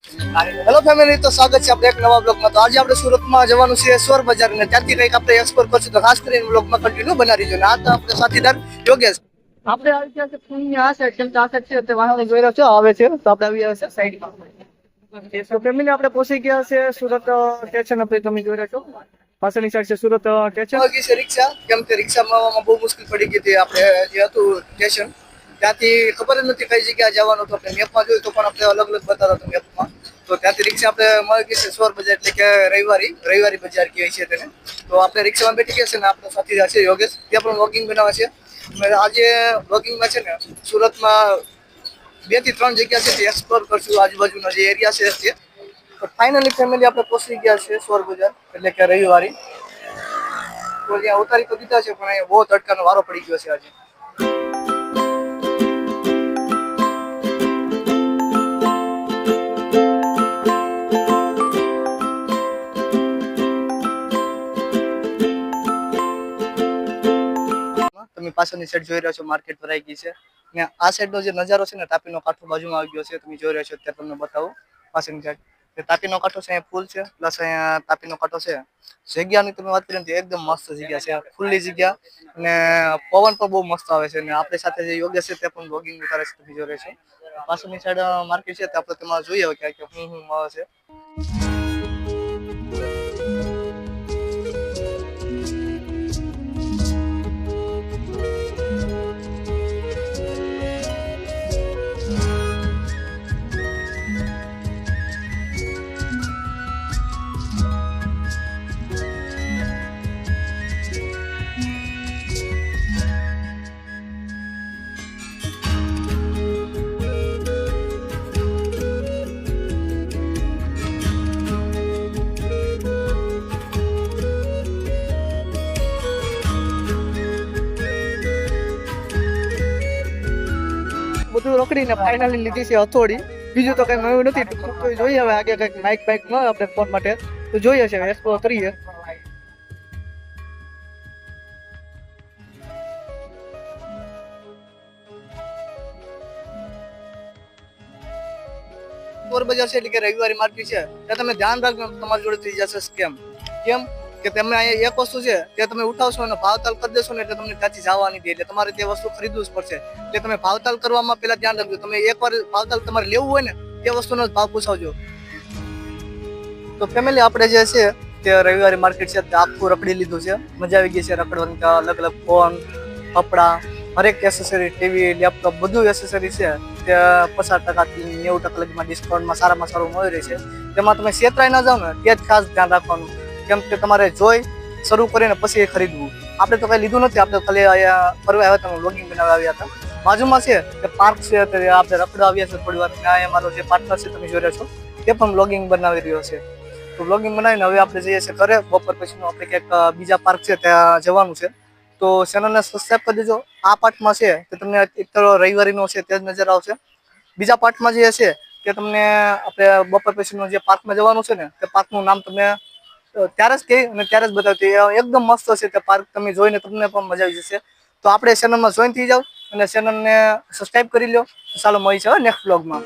Hello family, તો સ્વાગત છે આપણે એક નવા બ્લોગમાં। તો આજે આપણે સુરતમાં જવાનું છે સ્વર બજાર ને ત્યાંથી કંઈક આપણે એક્સપ્લોર કરશું, તો ખાસ કરીને બ્લોગમાં કન્ટિન્યુ બનાવી દેજો। આ તો આપણે સાથીદાર યોગેશ। આપણે આવી ગયા છે પુણ્ય આ સાઈડ, કેમ કે આ સાઈડ છે તે વાહનો જોઈ રહ્યો છો આવે છે, તો આપણે આવી ગયા છે સાઈડમાં। તો ફેમિલી આપણે પહોંચી ગયા છે સુરત સ્ટેશન। આપણે તમે જોઈ રહ્યા છો પાછળની સાઈડ છે સુરત સ્ટેશન। વાગી છે રિક્ષા, કેમ કે રિક્ષામાં આવવામાં બહુ મુશ્કેલ પડી ગઈ હતી। આપણે જે હતું સ્ટેશન ત્યાંથી ખબર જ નથી કઈ જગ્યાએ જવાનું હતું। આપણે મેપમાં જોયું તો પણ આપણે અલગ અલગ બતાવતા હતા મેપમાં। તો ત્યાંથી રિક્ષા આપણે મળી ગઈ છે સ્વર બજાર, એટલે કે રવિવારી બજાર કહે છે તેને। તો આપણે રિક્ષામાં બેઠી ગયા છે ને આપણો સાથીદાર છે યોગેશ, ત્યાં પણ વોકિંગ બનાવે છે। આજે વોકિંગમાં છે ને સુરતમાં 2 થી 3 જગ્યા છે તે એક્સપ્લોર કરશું, આજુબાજુના જે એરિયા છે તે। તો ફાઇનલી ફેમિલી આપણે પહોંચી ગયા છે સ્વર બજાર, એટલે કે રવિવારી। તો ત્યાં ઉતારી તો દીધા છે, પણ અહીંયા બહુ તડકાનો વારો પડી ગયો છે આજે। તમે પાછળની સાઈડ જોઈ રહ્યા છો માર્કેટ ભરાઈ ગઈ છે, ને આ સાઈડનો જે નજારો છે ને તાપીનો કાંઠો બાજુમાં આવી ગયો છે, તમે જોઈ રહ્યા છો ત્યાં તમને બતાવું પાછળની સાઈડ તાપીનો કાંઠો છે, અહીંયા પુલ છે પ્લસ અહીંયા તાપીનો કાંઠો છે। જગ્યાની તમે વાત કરીએ તો એકદમ મસ્ત જગ્યા છે, ખુલ્લી જગ્યા, અને પવન પણ બહુ મસ્ત આવે છે। અને આપણી સાથે જે યોગેશ છે તે પણ બ્લોગિંગ ઉતારે છે, તમે જોઈ રહ્યા છો પાછળની સાઈડ માર્કેટ છે, તે આપણે તેમાં જોઈએ કે હું આવે છે। બધું રોકડીને ફાઇનલી લીધી છે હથોડી, બીજું તો કઈ નવું નથી। તો જોઈએ હવે આગે કઈક માઇક બાઇક મળે આપણે ફોન માટે, તો જોઈએ છે એક્સપ્લોર કરીએ। સ્વર બજાર છે એટલે કે રવિવારી માર્કેટ છે, ત્યાં તમે ધ્યાન રાખજો તમારી જોડે થઈ જશે સ્કેમ। કેમ કે તમે અહીંયા એક વસ્તુ છે તે તમે ઉઠાવશો અને ભાવતાલ કરી દેશો ને એટલે તમને ત્યાંથી જવા નહીં દે, એટલે તમારે તે વસ્તુ ખરીદવું જ પડશે। એટલે તમે ભાવતાલ કરવામાં પહેલા ધ્યાન રાખજો, તમે એકવાર ભાવતાલ તમારે લેવું હોય ને તે વસ્તુનો જ ભાવ પૂછાવજો। તો ફેમિલી આપણે જે છે તે રવિવારી માર્કેટ છે તે આખું રખડી લીધું છે, મજા આવી ગઈ છે રખડવાની। અલગ અલગ ફોન, કપડા, હરેક એસેસરી, ટીવી, લેપટોપ બધું એસેસરી છે તે 50% થી 90% લગીમાં ડિસ્કાઉન્ટમાં સારામાં સારું મળી રહે છે। તેમાં તમે છેતરાઈ ના જાવ ને તે જ ખાસ ધ્યાન રાખવાનું, કેમ કે તમારે જોઈ શરૂ કરીને પછી એ ખરીદવું। આપણે તો કઈ લીધું નથી, આપણે ખાલી અહીંયા ફરવા આવ્યા હતા, વ્લોગિંગ બનાવવા આવ્યા હતા। બાજુમાં છે તે પાર્ક છે, આપણે રખડવા આવ્યા છે થોડી વાર। ત્યાં અમારો જે પાર્ટનર છે તમે જોઈ રહ્યા છો તે પણ વ્લોગિંગ બનાવી રહ્યો છે। તો વ્લોગિંગ બનાવીને હવે આપણે જઈએ છીએ ઘરે। બપોર પછીનું આપણે ક્યાંક બીજા પાર્ક છે ત્યાં જવાનું છે, તો ચેનલને સબસ્ક્રાઈબ કરી દેજો। આ પાર્ટમાં છે તે તમને એક તો રવિવારીનો છે તે જ નજર આવશે, બીજા પાર્ટમાં જે છે તે તમને આપણે બપોર પછીનું જે પાર્કમાં જવાનું છે ને તે પાર્કનું નામ તમને ત્યારે જ કહી અને ત્યારે જ બતાવતી, એકદમ મસ્ત છે તે પાર્ક, તમે જોઈને તમને પણ મજા આવી જશે। તો આપણે ચેનલમાં જોઈન થઈ જાવ અને ચેનલને સબસ્ક્રાઈબ કરી લો। ચાલો મળી છે નેક્સ્ટ વ્લોગમાં।